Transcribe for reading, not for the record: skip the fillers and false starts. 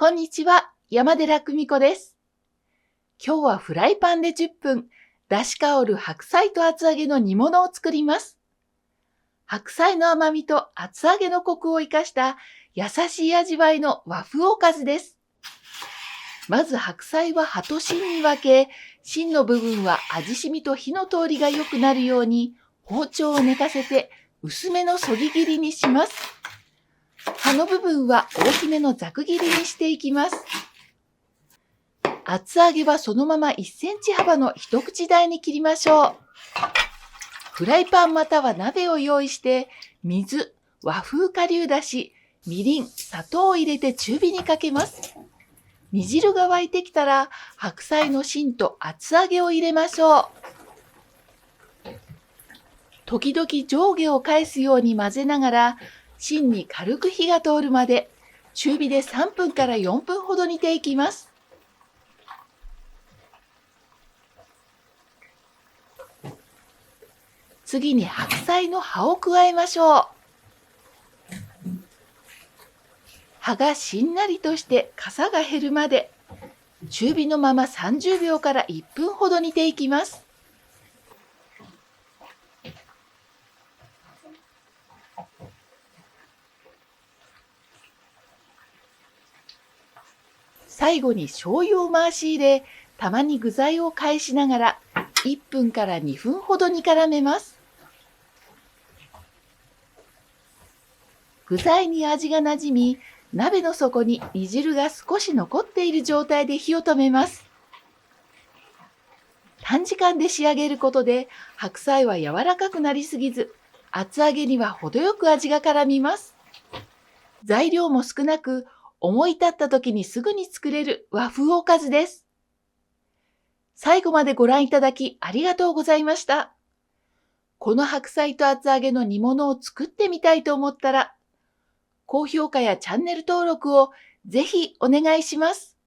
こんにちは、山寺久美子です。今日はフライパンで10分、出汁香る白菜と厚揚げの煮物を作ります。白菜の甘みと厚揚げのコクを生かした優しい味わいの和風おかずです。まず白菜は葉と芯に分け、芯の部分は味しみと火の通りが良くなるように包丁を寝かせて薄めのそぎ切りにします。葉の部分は大きめのざく切りにしていきます。厚揚げはそのまま1センチ幅の一口大に切りましょう。フライパンまたは鍋を用意して、水、和風顆粒だし、みりん、砂糖を入れて中火にかけます。煮汁が沸いてきたら、白菜の芯と厚揚げを入れましょう。時々上下を返すように混ぜながら、芯に軽く火が通るまで、中火で3分から4分ほど煮ていきます。次に白菜の葉を加えましょう。葉がしんなりとしてかさが減るまで、中火のまま30秒から1分ほど煮ていきます。最後に醤油を回し入れ、たまに具材を返しながら1分から2分ほど煮絡めます。具材に味がなじみ、鍋の底に煮汁が少し残っている状態で火を止めます。短時間で仕上げることで白菜は柔らかくなりすぎず、厚揚げには程よく味が絡みます。材料も少なく、思い立った時にすぐに作れる和風おかずです。最後までご覧いただきありがとうございました。この白菜と厚揚げの煮物を作ってみたいと思ったら、高評価やチャンネル登録をぜひお願いします。